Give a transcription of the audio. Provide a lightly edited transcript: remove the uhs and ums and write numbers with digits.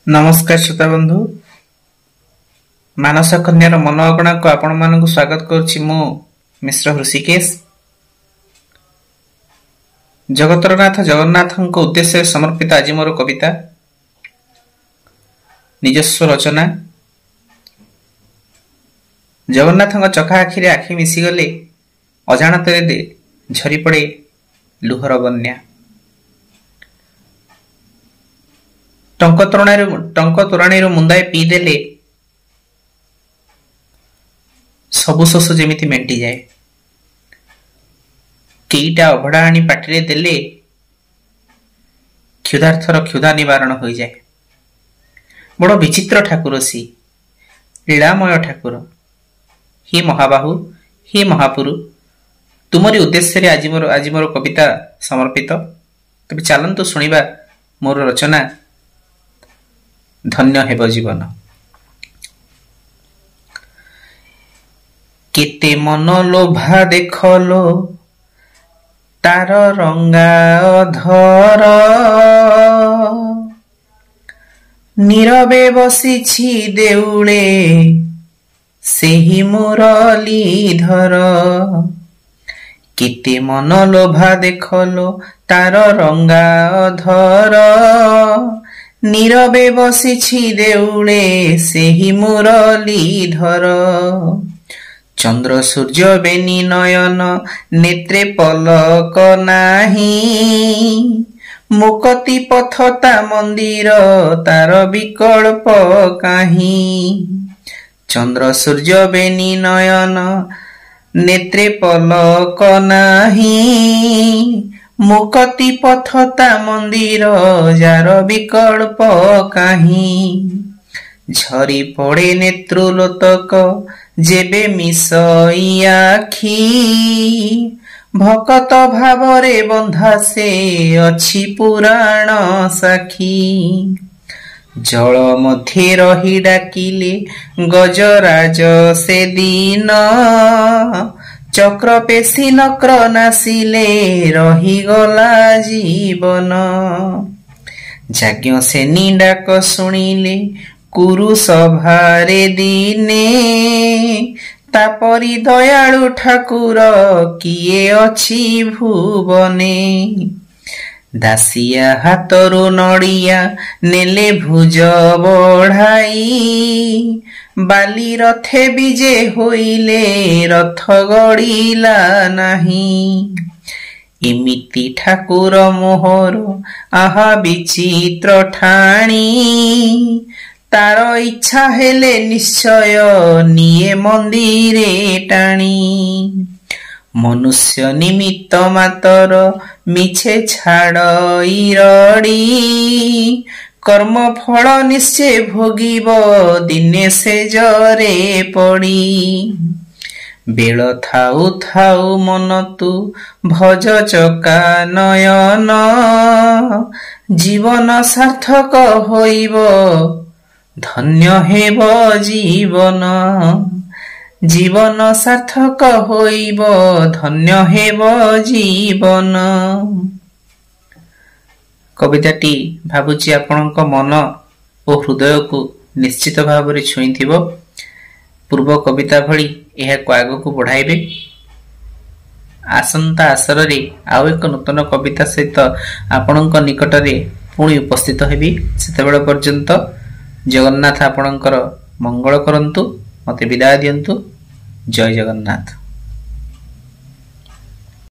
नमस्कार श्रोता बंधु मानस कन्यार मन अगणा को आपण मानक स्वागत करुछि मु मिश्र ऋषिकेश। जगतरनाथ जगन्नाथ उद्देश्य समर्पित आज मोर कविता निजस्व रचना। जगन्नाथ चखा आखिरे आखि मिसीगले अजाणतरे झरी पड़े लुहर बन्या। टंक तोराणी मुंदाए पीदेले सबु शोष जेमिति मेंटी जाए। केईटा अभड़ा आनी पाटिरे देले क्षुधार्थर क्षुधा निवारण हो जाए। बड़ विचित्र ठाकुर सी लीलामय ठाकुर। हे महाबाहु हे महापुरु तुमरी उद्देश्य आज मोर कविता समर्पित। तबे चलंतु शुणिबा मोर रचना धन्य हेब जीवन। केते मन लोभा देखलो तार रंगा अधर नीरवे बसिछि देउळे सेही मुरलीधर। केते मन लोभा देखलो तार रंगा अधर नीरवे बसिछि देउळे सेही मुरलीधर। चंद्र सूर्य बेनी नयन नेत्रे पलक नाही मुकति पथता मंदिर तार विकल्प काहि। चंद्र सूर्य बेनी नयन नेत्रे पलक नाही मुकति पथता मंदिर जार विकल्प काहि। झरी पड़े नेत्रुलोतक जेबे मिसई आखि भकत भावरे बंधा से अछि पुराण साखी। जल मध्ये रही डाकिले गजराज से दिन चक्र पेशी नक्र नासिले रहीगला जीवन। जाज्ञ से निडाक शुणिले कुरु सभारे दिने तापरी दयालु ठाकुर किए अछि भुवने। दासिया हातरु नड़िया नेले भुज बढ़ाई बाली रथे विजे होइले रथ गड़िला नाही। इमिति ठाकुर मोहर आहा विचित्र ठाणी तार इच्छा हेले निश्चय निये मंदिरे टाणी। मनुष्य निमित्त मातर मिछे छाड़ इरड़ी कर्म फल निश्चय भोगिब दिने से जरे पड़ी। बेल थाउ थाउ मन तू भज चका नयन जीवन सार्थक होइब धन्य हेब जीवन। जीवन सार्थक होइब धन्य हेब जीवन। कविताटी भाबुची आपणक मन और हृदय को निश्चित भाव में छुईथिबो। पूर्व कविता भली एहाको आगको बढ़ाइबे। आसंता आसर रे आउ एक नूतन कविता सहित आपणक निकटरे पुणी उपस्थित हेबी। सेतेबेला पर्यंत जगन्नाथ आपणकर मंगल करंतु। मते विदाय दियंतु। जय जगन्नाथ।